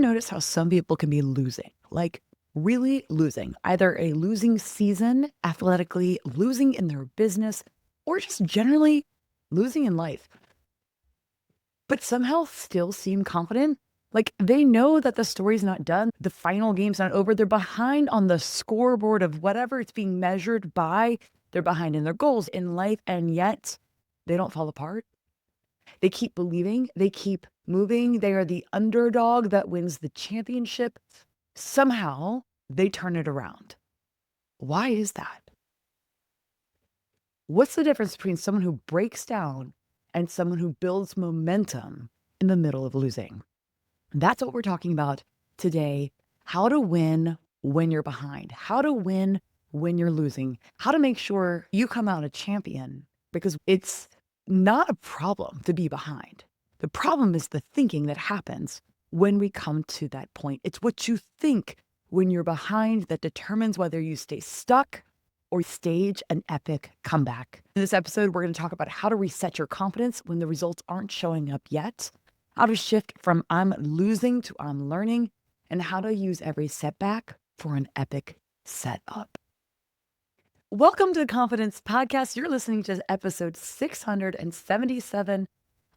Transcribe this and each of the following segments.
notice how some people can be losing, like really losing, either a losing season athletically, losing in their business, or just generally losing in life, but somehow still seem confident? Like they know that the story's not done, the final game's not over. They're behind on the scoreboard of whatever it's being measured by. They're behind in their goals in life, and yet they don't fall apart. They keep believing, they keep moving. They are the underdog that wins the championship. Somehow they turn it around. Why is that? What's the difference between someone who breaks down and someone who builds momentum in the middle of losing? That's what we're talking about today. How to win when you're behind, how to win when you're losing, how to make sure you come out a champion, because it's not a problem to be behind. The problem is the thinking that happens when we come to that point. It's what you think when you're behind that determines whether you stay stuck or stage an epic comeback. In this episode, we're going to talk about how to reset your confidence when the results aren't showing up yet, how to shift from I'm losing to I'm learning, and how to use every setback for an epic setup. Welcome to the Confidence Podcast. You're listening to episode 677.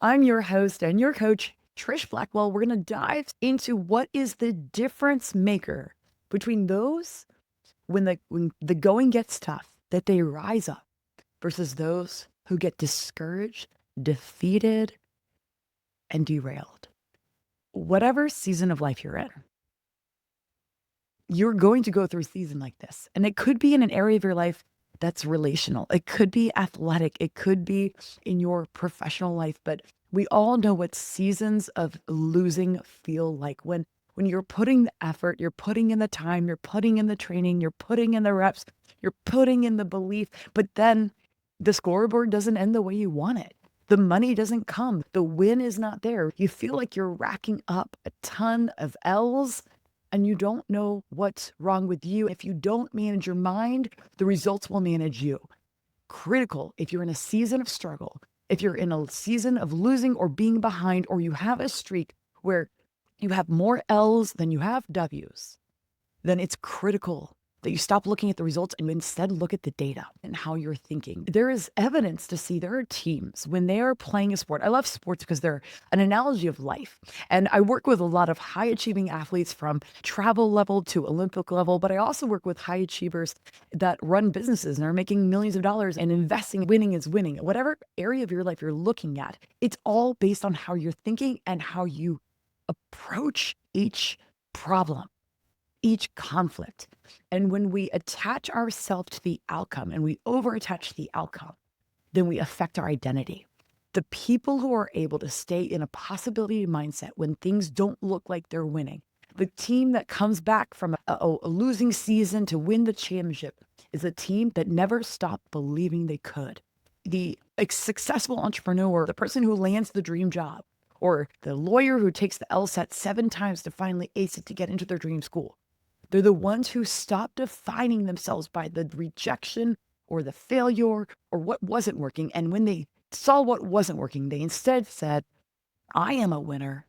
I'm your host and your coach, Trish Blackwell. We're going to dive into what is the difference maker between those when the going gets tough, that they rise up, versus those who get discouraged, defeated, and derailed. Whatever season of life you're in, you're going to go through a season like this. And it could be in an area of your life that's relational. It could be athletic. It could be in your professional life. But we all know what seasons of losing feel like when you're putting the effort, you're putting in the time, you're putting in the training, you're putting in the reps, you're putting in the belief, but then the scoreboard doesn't end the way you want it. The money doesn't come. The win is not there. You feel like you're racking up a ton of L's and you don't know what's wrong with you. If you don't manage your mind, the results will manage you. Critical if you're in a season of struggle, if you're in a season of losing or being behind, or you have a streak where you have more L's than you have W's, then it's critical that you stop looking at the results and instead look at the data and how you're thinking. There is evidence to see there are teams when they are playing a sport. I love sports because they're an analogy of life. And I work with a lot of high achieving athletes from travel level to Olympic level, but I also work with high achievers that run businesses and are making millions of dollars and investing. Winning is winning. Whatever area of your life you're looking at, it's all based on how you're thinking and how you approach each problem, each conflict. And when we attach ourselves to the outcome and we over-attach the outcome, then we affect our identity. The people who are able to stay in a possibility mindset when things don't look like they're winning, the team that comes back from a losing season to win the championship, is a team that never stopped believing they could. The successful entrepreneur, the person who lands the dream job, or the lawyer who takes the LSAT 7 times to finally ace it to get into their dream school. They're the ones who stop defining themselves by the rejection or the failure or what wasn't working. And when they saw what wasn't working, they instead said, I am a winner.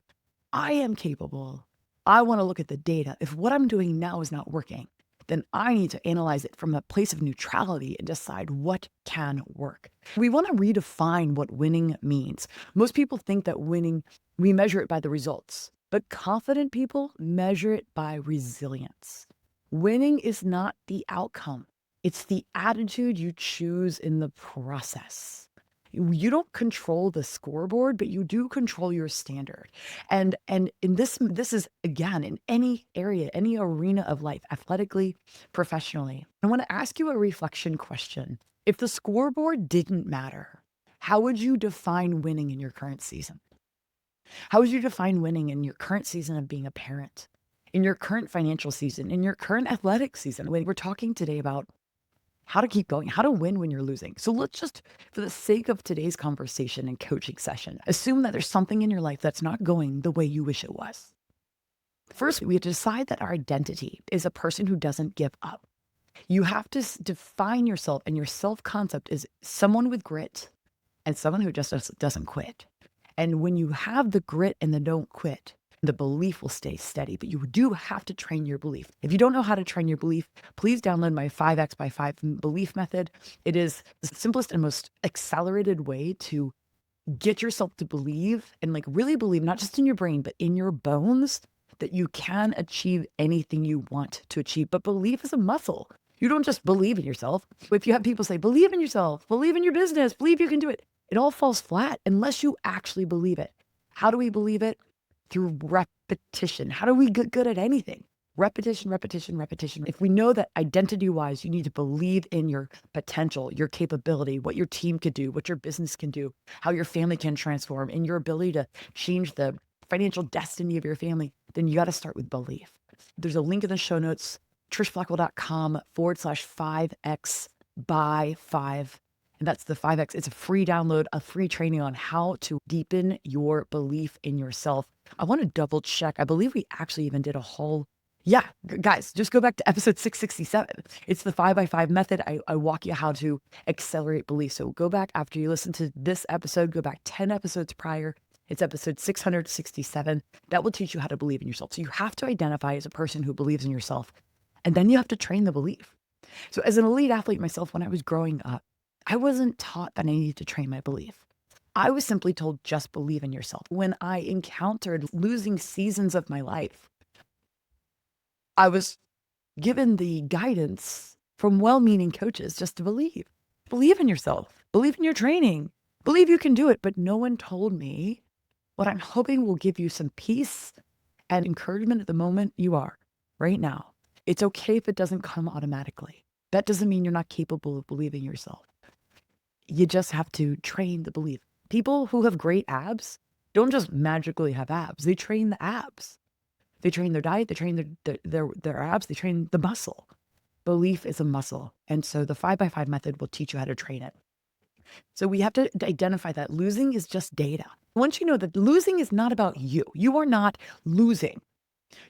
I am capable. I want to look at the data. If what I'm doing now is not working, then I need to analyze it from a place of neutrality and decide what can work. We want to redefine what winning means. Most people think that winning, we measure it by the results, but confident people measure it by resilience. Winning is not the outcome. It's the attitude you choose in the process. You don't control the scoreboard, but you do control your standard. And in this is, again, in any area, any arena of life, athletically, professionally. I want to ask you a reflection question. If the scoreboard didn't matter, how would you define winning in your current season? How would you define winning in your current season of being a parent, in your current financial season, in your current athletic season? We're talking today about how to keep going, how to win when you're losing. So let's just, for the sake of today's conversation and coaching session, assume that there's something in your life that's not going the way you wish it was. First, we have to decide that our identity is a person who doesn't give up. You have to define yourself, and your self-concept is someone with grit and someone who just doesn't quit. And when you have the grit and the don't quit, The belief will stay steady, but you do have to train your belief. If you don't know how to train your belief, please download my 5X by 5 belief method. It is the simplest and most accelerated way to get yourself to believe and like really believe, not just in your brain, but in your bones, that you can achieve anything you want to achieve. But belief is a muscle. You don't just believe in yourself. If you have people say, believe in yourself, believe in your business, believe you can do it, it all falls flat unless you actually believe it. How do we believe it? Through repetition. How do we get good at anything? Repetition, repetition, repetition. If we know that identity-wise, you need to believe in your potential, your capability, what your team could do, what your business can do, how your family can transform, and your ability to change the financial destiny of your family, then you got to start with belief. There's a link in the show notes, trishblackwell.com/5x by 5. And that's the 5X. It's a free download, a free training on how to deepen your belief in yourself. I want to double check. I believe we actually even did a whole, yeah, guys, just go back to episode 667. It's the 5 by 5 method. I walk you how to accelerate belief. So go back after you listen to this episode, go back 10 episodes prior. It's episode 667. That will teach you how to believe in yourself. So you have to identify as a person who believes in yourself, and then you have to train the belief. So as an elite athlete myself, when I was growing up, I wasn't taught that I needed to train my belief. I was simply told, just believe in yourself. When I encountered losing seasons of my life, I was given the guidance from well-meaning coaches just to believe. Believe in yourself. Believe in your training. Believe you can do it. But no one told me what I'm hoping will give you some peace and encouragement at the moment you are right now. It's okay if it doesn't come automatically. That doesn't mean you're not capable of believing yourself. You just have to train the belief. People who have great abs don't just magically have abs. They train the abs. They train their diet. They train their abs. They train the muscle. Belief is a muscle. And so the 5 by 5 method will teach you how to train it. So we have to identify that losing is just data. Once you know that losing is not about you, you are not losing.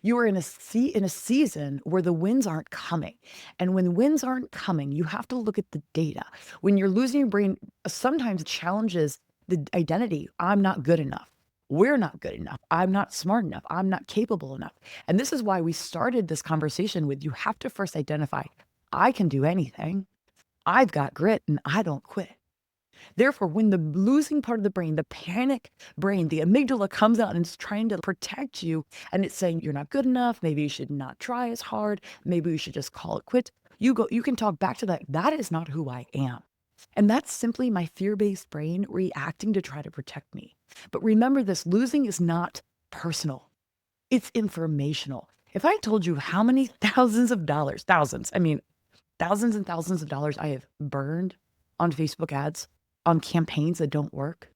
You are in a season where the wins aren't coming. And when wins aren't coming, you have to look at the data. When you're losing your brain, sometimes it challenges the identity. I'm not good enough. We're not good enough. I'm not smart enough. I'm not capable enough. And this is why we started this conversation with, you have to first identify, I can do anything. I've got grit and I don't quit. Therefore, when the losing part of the brain, the panic brain, the amygdala comes out and it's trying to protect you, and it's saying you're not good enough, maybe you should not try as hard, maybe you should just call it quits. You can talk back to that. That is not who I am. And that's simply my fear-based brain reacting to try to protect me. But remember this, losing is not personal. It's informational. If I told you how many thousands and thousands of dollars I have burned on Facebook ads, on campaigns that don't work.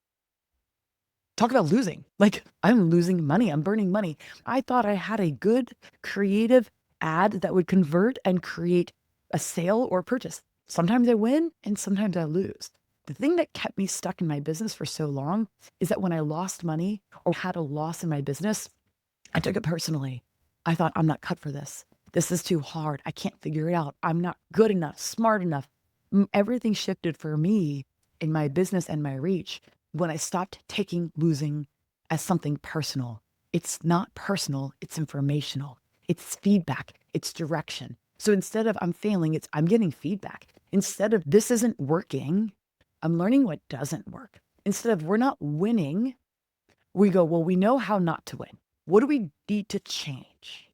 Talk about losing. Like, I'm losing money. I'm burning money. I thought I had a good creative ad that would convert and create a sale or purchase. Sometimes I win and sometimes I lose. The thing that kept me stuck in my business for so long is that when I lost money or had a loss in my business, I took it personally. I thought, I'm not cut for this. This is too hard. I can't figure it out. I'm not good enough, smart enough. Everything shifted for me in my business and my reach when I stopped taking losing as something personal. It's not personal, it's informational. It's feedback, it's direction. So instead of I'm failing, it's I'm getting feedback. Instead of this isn't working, I'm learning what doesn't work. Instead of we're not winning, we go, well, we know how not to win. What do we need to change?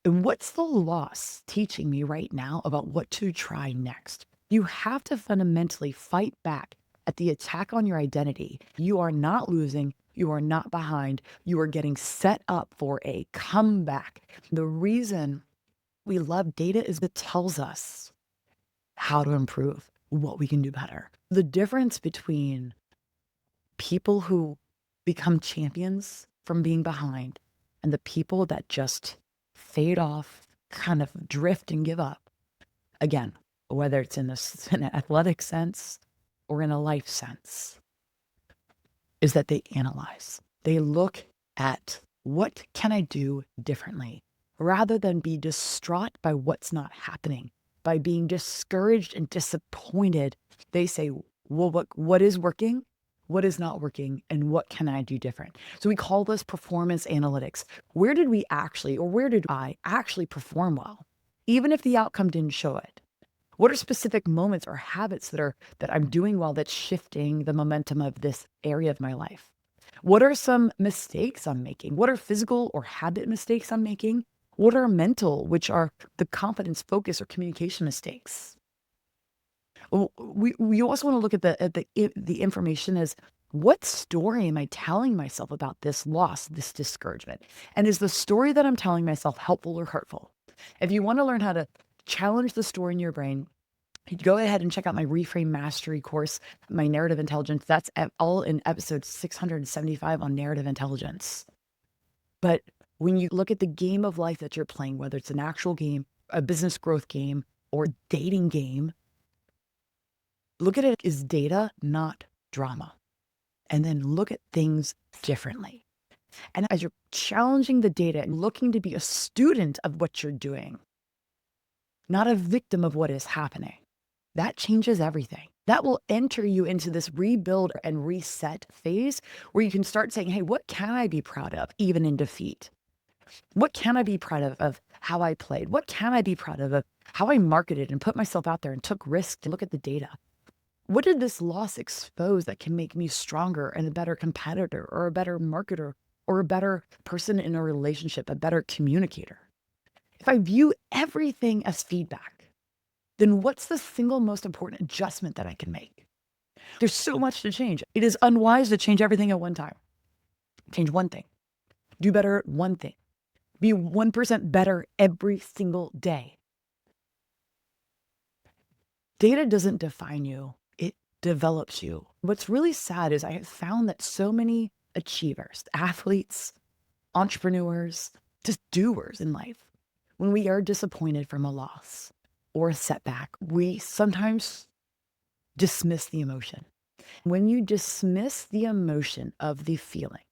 And what's the loss teaching me right now about what to try next? You have to fundamentally fight back at the attack on your identity. You are not losing. You are not behind. You are getting set up for a comeback. The reason we love data is it tells us how to improve, what we can do better. The difference between people who become champions from being behind and the people that just fade off, kind of drift and give up, again, whether it's in an athletic sense or in a life sense, is that they analyze. They look at what can I do differently rather than be distraught by what's not happening, by being discouraged and disappointed. They say, well, what is working? what is not working, and what can I do different? So we call this performance analytics. Where did we actually, or where did I actually perform well, even if the outcome didn't show it? What are specific moments or habits that I'm doing well that's shifting the momentum of this area of my life? What are some mistakes I'm making? What are physical or habit mistakes I'm making? What are mental, which are the confidence, focus, or communication mistakes? We also want to look at the information as, what story am I telling myself about this loss, this discouragement? And is the story that I'm telling myself helpful or hurtful? If you want to learn how to challenge the story in your brain, go ahead and check out my Reframe Mastery course, my narrative intelligence. That's all in episode 675 on narrative intelligence. But when you look at the game of life that you're playing, whether it's an actual game, a business growth game, or dating game, look at it as data, not drama. And then look at things differently. And as you're challenging the data and looking to be a student of what you're doing, not a victim of what is happening, that changes everything. That will enter you into this rebuild and reset phase where you can start saying, hey, what can I be proud of, even in defeat? What can I be proud of how I played? What can I be proud of how I marketed and put myself out there and took risks to look at the data? What did this loss expose that can make me stronger and a better competitor or a better marketer or a better person in a relationship, a better communicator? If I view everything as feedback, then what's the single most important adjustment that I can make? There's so much to change. It is unwise to change everything at one time. Change one thing. Do better at one thing. Be 1% better every single day. Data doesn't define you. It develops you. What's really sad is I have found that so many achievers, athletes, entrepreneurs, just doers in life, when we are disappointed from a loss or a setback, we sometimes dismiss the emotion. When you dismiss the emotion of the feeling,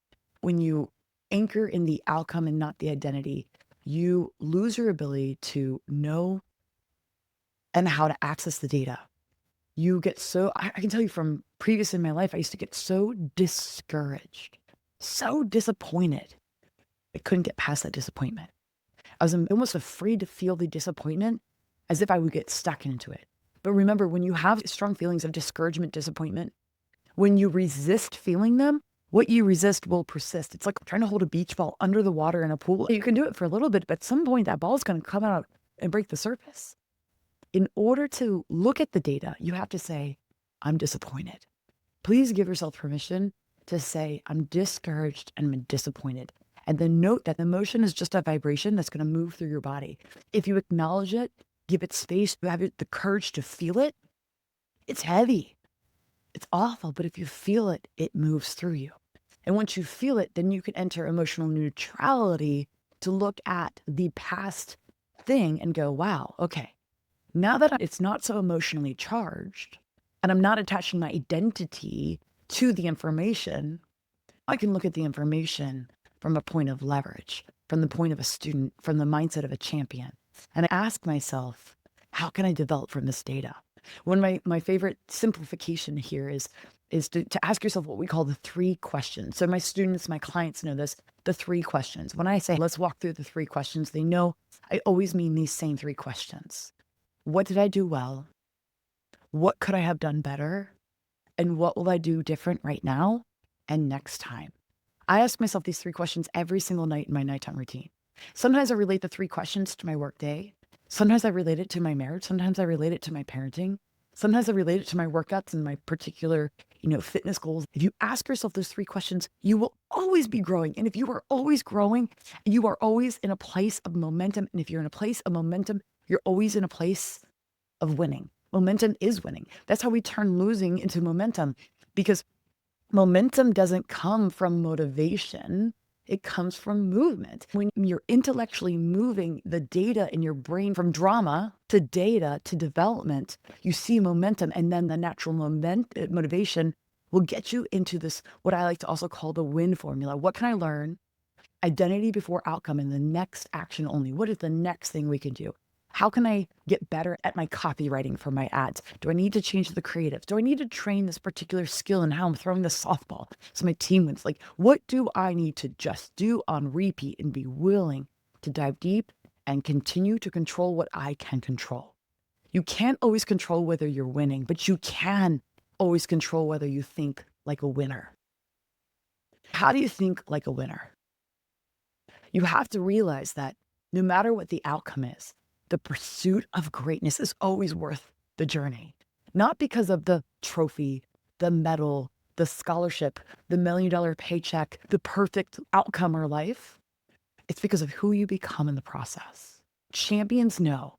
when you anchor in the outcome and not the identity, you lose your ability to know and how to access the data. You get so, I can tell you from previous in my life, I used to get so discouraged, so disappointed. I couldn't get past that disappointment. I was almost afraid to feel the disappointment, as if I would get stuck into it. But remember, when you have strong feelings of discouragement, disappointment, when you resist feeling them, what you resist will persist. It's like trying to hold a beach ball under the water in a pool. You can do it for a little bit, but at some point that ball is going to come out and break the surface. In order to look at the data, you have to say, I'm disappointed. Please give yourself permission to say, I'm discouraged and I'm disappointed. And then note that emotion is just a vibration that's going to move through your body. If you acknowledge it, give it space, you have the courage to feel it, it's heavy. It's awful, but if you feel it, it moves through you. And once you feel it, then you can enter emotional neutrality to look at the past thing and go, wow, okay, now that it's not so emotionally charged and I'm not attaching my identity to the information, I can look at the information from a point of leverage, from the point of a student, from the mindset of a champion. And I ask myself, how can I develop from this data? One of my favorite simplification here is to ask yourself what we call the 3 questions. So my students, my clients know this, the 3 questions. When I say, let's walk through the 3 questions, they know I always mean these same 3 questions. What did I do well? What could I have done better? And what will I do different right now and next time? I ask myself these 3 questions every single night in my nighttime routine. Sometimes I relate the 3 questions to my workday. Sometimes I relate it to my marriage. Sometimes I relate it to my parenting. Sometimes I relate it to my workouts and my particular, fitness goals. If you ask yourself those 3 questions, you will always be growing. And if you are always growing, you are always in a place of momentum. And if you're in a place of momentum, you're always in a place of winning. Momentum is winning. That's how we turn losing into momentum, because momentum doesn't come from motivation. It comes from movement. When you're intellectually moving the data in your brain from drama to data to development, you see momentum, and then the natural motivation will get you into this, what I like to also call the win formula. What can I learn? Identity before outcome, and the next action only. What is the next thing we can do? How can I get better at my copywriting for my ads? Do I need to change the creative? Do I need to train this particular skill in how I'm throwing the softball so my team wins? Like, what do I need to just do on repeat and be willing to dive deep and continue to control what I can control? You can't always control whether you're winning, but you can always control whether you think like a winner. How do you think like a winner? You have to realize that no matter what the outcome is, the pursuit of greatness is always worth the journey. Not because of the trophy, the medal, the scholarship, the $1 million paycheck, the perfect outcome or life. It's because of who you become in the process. Champions know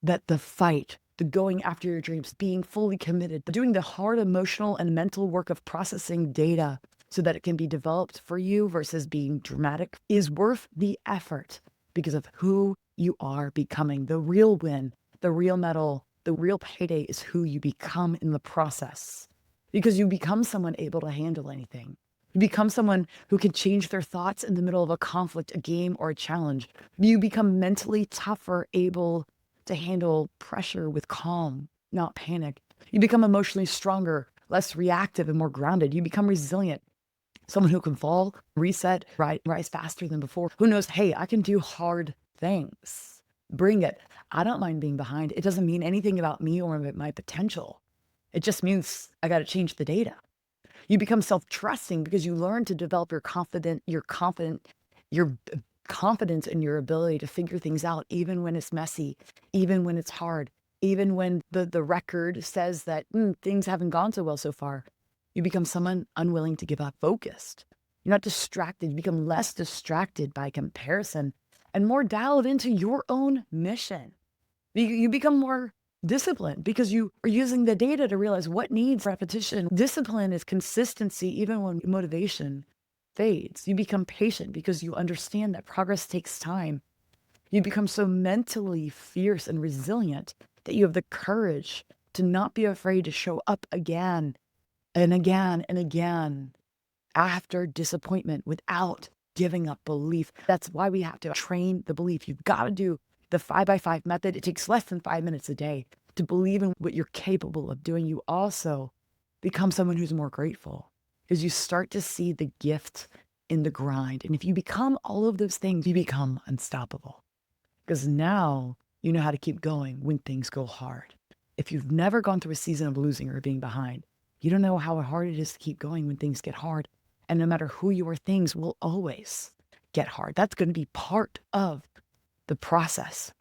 that the fight, the going after your dreams, being fully committed, doing the hard emotional and mental work of processing data so that it can be developed for you versus being dramatic is worth the effort because of who you are becoming. The real win, the real medal, the real payday is who you become in the process, because you become someone able to handle anything. You become someone who can change their thoughts in the middle of a conflict, a game, or a challenge. You become mentally tougher, able to handle pressure with calm, not panic. You become emotionally stronger, less reactive, and more grounded. You become resilient, someone who can fall, reset, rise faster than before. Who knows, hey, I can do hard things. Bring it. I don't mind being behind. It doesn't mean anything about me or my potential. It just means I got to change the data. You become self-trusting because you learn to develop your confidence in your ability to figure things out, even when it's messy, even when it's hard, even when the record says that things haven't gone so well so far. You become someone unwilling to give up, focused. You're not distracted. You become less distracted by comparison and more dialed into your own mission. You become more disciplined because you are using the data to realize what needs repetition. Discipline is consistency even when motivation fades. You become patient because you understand that progress takes time. You become so mentally fierce and resilient that you have the courage to not be afraid to show up again and again and again after disappointment without giving up belief. That's why we have to train the belief. You've got to do the 5x5 method. It takes less than 5 minutes a day to believe in what you're capable of doing. You also become someone who's more grateful because you start to see the gift in the grind. And if you become all of those things, you become unstoppable because now you know how to keep going when things go hard. If you've never gone through a season of losing or being behind, you don't know how hard it is to keep going when things get hard. And no matter who you are, things will always get hard. That's going to be part of the process.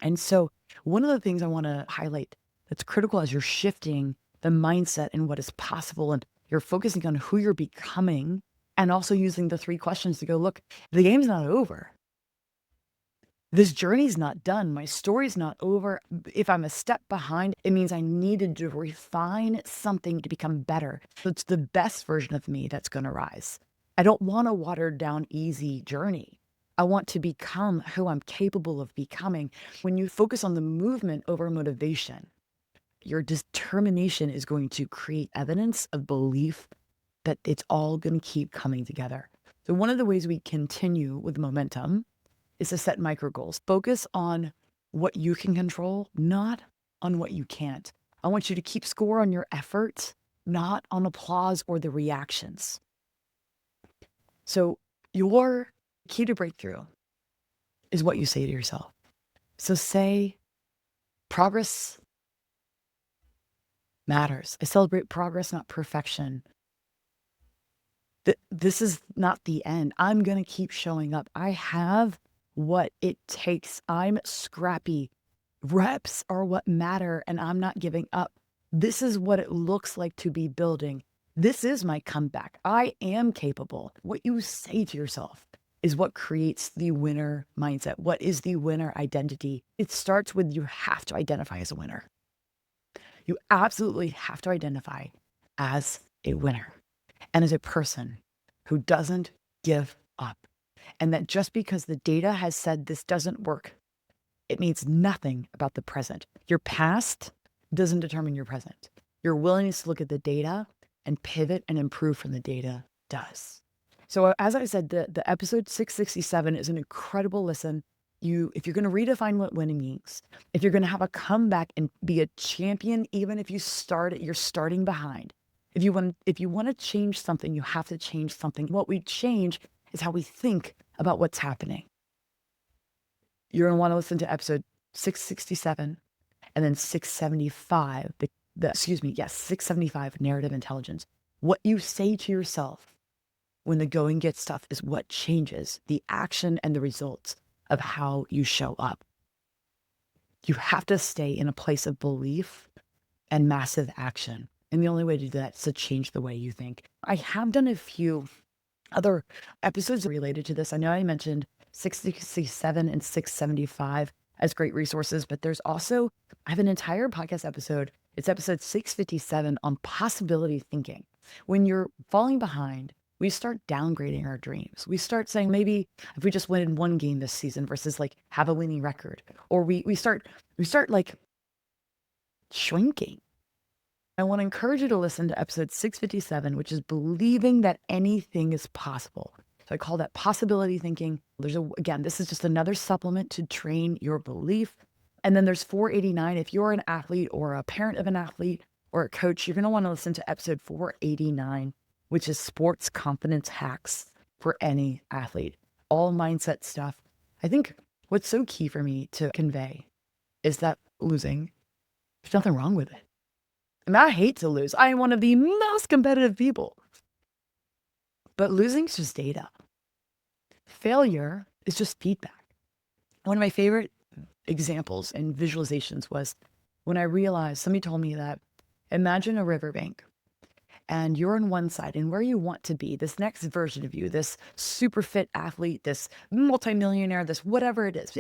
And so one of the things I want to highlight that's critical as you're shifting the mindset and what is possible, and you're focusing on who you're becoming, and also using the 3 questions to go, look, the game's not over. This journey's not done. My story's not over. If I'm a step behind, it means I needed to refine something to become better. So it's the best version of me that's going to rise. I don't want a watered down, easy journey. I want to become who I'm capable of becoming. When you focus on the movement over motivation, your determination is going to create evidence of belief that it's all going to keep coming together. So one of the ways we continue with momentum is to set micro goals. Focus on what you can control, not on what you can't. I want you to keep score on your efforts, not on applause or the reactions. So your key to breakthrough is what you say to yourself. So say, progress matters. I celebrate progress, not perfection. This is not the end. I'm going to keep showing up. I have what it takes. I'm scrappy. Reps are what matter, and I'm not giving up. This is what it looks like to be building. This is my comeback. I am capable. What you say to yourself is what creates the winner mindset. What is the winner identity? It starts with you have to identify as a winner. You absolutely have to identify as a winner and as a person who doesn't give up. And that just because the data has said this doesn't work, it means nothing about the present. Your past doesn't determine your present. Your willingness to look at the data and pivot and improve from the data does. So as I said, the episode 667 is an incredible listen. if you're going to redefine what winning means, if you're going to have a comeback and be a champion, even if you're starting behind, if you want to change something, you have to change something. What we change is how we think about what's happening. You're going to want to listen to episode 667 and then 675, 675, narrative intelligence. What you say to yourself when the going gets tough is what changes the action and the results of how you show up. You have to stay in a place of belief and massive action. And the only way to do that is to change the way you think. I have done a few other episodes related to this. I know I mentioned 667 and 675 as great resources, but there's also, I have an entire podcast episode. It's episode 657 on possibility thinking. When you're falling behind, we start downgrading our dreams. We start saying, maybe if we just win one game this season versus like have a winning record, or we start like shrinking. I want to encourage you to listen to episode 657, which is believing that anything is possible. So I call that possibility thinking. Again, this is just another supplement to train your belief. And then there's 489. If you're an athlete or a parent of an athlete or a coach, you're going to want to listen to episode 489, which is sports confidence hacks for any athlete. All mindset stuff. I think what's so key for me to convey is that losing, there's nothing wrong with it. And I hate to lose. I am one of the most competitive people. But losing's just data. Failure is just feedback. One of my favorite examples and visualizations was when I realized, somebody told me that, imagine a riverbank and you're on one side, and where you want to be, this next version of you, this super fit athlete, this multimillionaire, this whatever it is,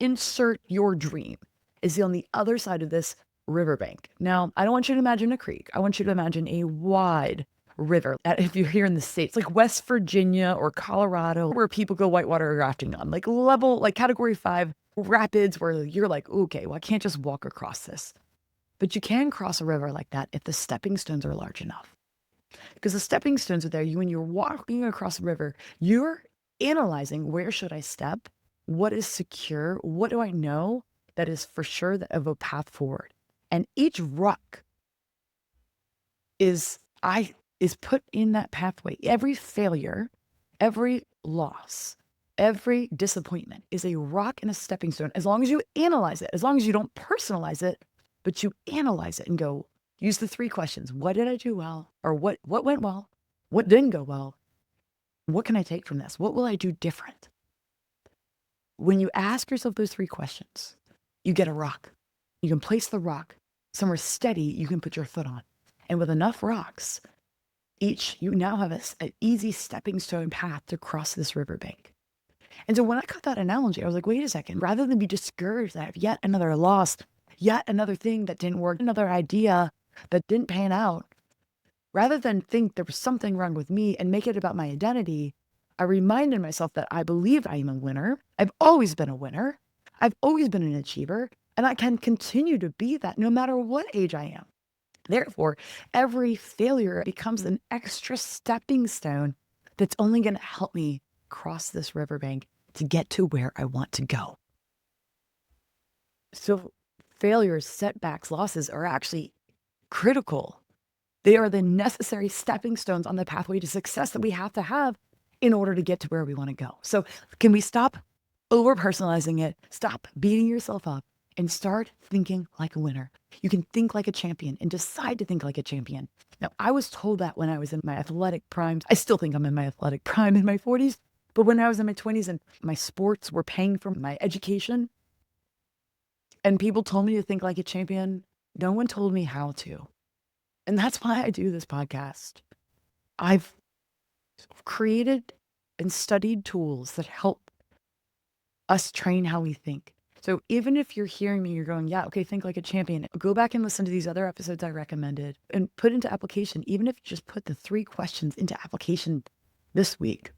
insert your dream, is on the other side of this riverbank. Now, I don't want you to imagine a creek. I want you to imagine a wide river. If you're here in the States, like West Virginia or Colorado, where people go whitewater rafting on, like category 5 rapids, where you're like, okay, well, I can't just walk across this. But you can cross a river like that if the stepping stones are large enough. Because the stepping stones are there. When you're walking across the river, you're analyzing, where should I step? What is secure? What do I know that is for sure of a path forward? And each rock is put in that pathway. Every failure, every loss, every disappointment is a rock and a stepping stone. As long as you analyze it, as long as you don't personalize it, but you analyze it and go, use the 3 questions. What did I do well? Or what went well? What didn't go well? What can I take from this? What will I do different? When you ask yourself those 3 questions, you get a rock. You can place the rock somewhere steady you can put your foot on. And with enough rocks, you now have an easy stepping stone path to cross this riverbank. And so when I got that analogy, I was like, wait a second, rather than be discouraged that I have yet another loss, yet another thing that didn't work, another idea that didn't pan out, rather than think there was something wrong with me and make it about my identity, I reminded myself that I believe I am a winner. I've always been a winner. I've always been an achiever, and I can continue to be that no matter what age I am. Therefore, every failure becomes an extra stepping stone that's only going to help me cross this riverbank to get to where I want to go. So failures, setbacks, losses are actually critical. They are the necessary stepping stones on the pathway to success that we have to have in order to get to where we want to go. So can we stop over-personalizing it, stop beating yourself up, and start thinking like a winner? You can think like a champion and decide to think like a champion. Now, I was told that when I was in my athletic prime. I still think I'm in my athletic prime in my 40s, but when I was in my 20s and my sports were paying for my education, and people told me to think like a champion, no one told me how to. And that's why I do this podcast. I've created and studied tools that help us train how we think. So even if you're hearing me, you're going, yeah, okay, think like a champion. Go back and listen to these other episodes I recommended and put into application. Even if you just put the 3 questions into application this week,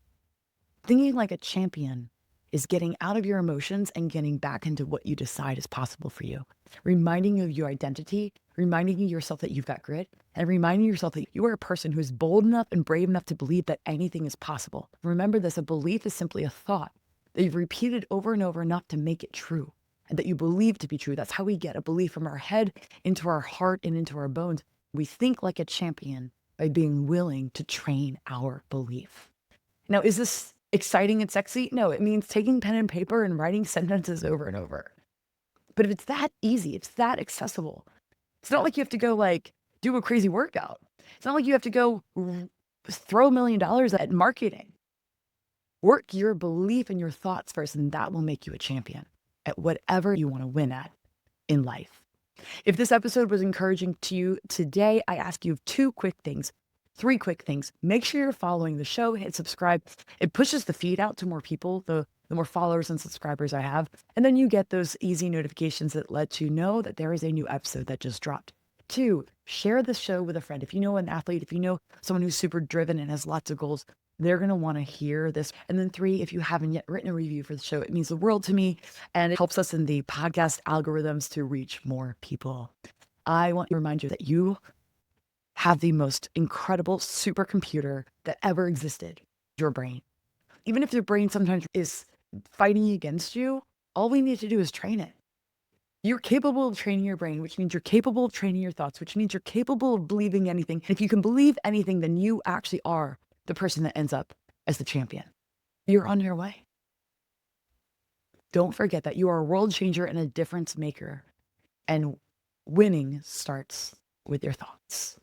thinking like a champion is getting out of your emotions and getting back into what you decide is possible for you. Reminding you of your identity, reminding yourself that you've got grit, and reminding yourself that you are a person who is bold enough and brave enough to believe that anything is possible. Remember this, a belief is simply a thought. that you've repeated over and over enough to make it true and that you believe to be true. That's how we get a belief from our head into our heart and into our bones. We think like a champion by being willing to train our belief. Now, is this exciting and sexy? No, it means taking pen and paper and writing sentences over and over. But if it's that easy, it's that accessible. It's not like you have to go like do a crazy workout. It's not like you have to go throw $1 million at marketing. Work your belief and your thoughts first, and that will make you a champion at whatever you want to win at in life. If this episode was encouraging to you today, I ask you 2 quick things, 3 quick things. Make sure you're following the show, hit subscribe. It pushes the feed out to more people, the more followers and subscribers I have. And then you get those easy notifications that let you know that there is a new episode that just dropped. 2, share the show with a friend. If you know an athlete, if you know someone who's super driven and has lots of goals, they're going to want to hear this. And then 3, if you haven't yet written a review for the show, it means the world to me and it helps us in the podcast algorithms to reach more people. I want to remind you that you have the most incredible supercomputer that ever existed, your brain. Even if your brain sometimes is fighting against you, all we need to do is train it. You're capable of training your brain, which means you're capable of training your thoughts, which means you're capable of believing anything. And if you can believe anything, then you actually are the person that ends up as the champion. You're on your way. Don't forget that you are a world changer and a difference maker. And winning starts with your thoughts.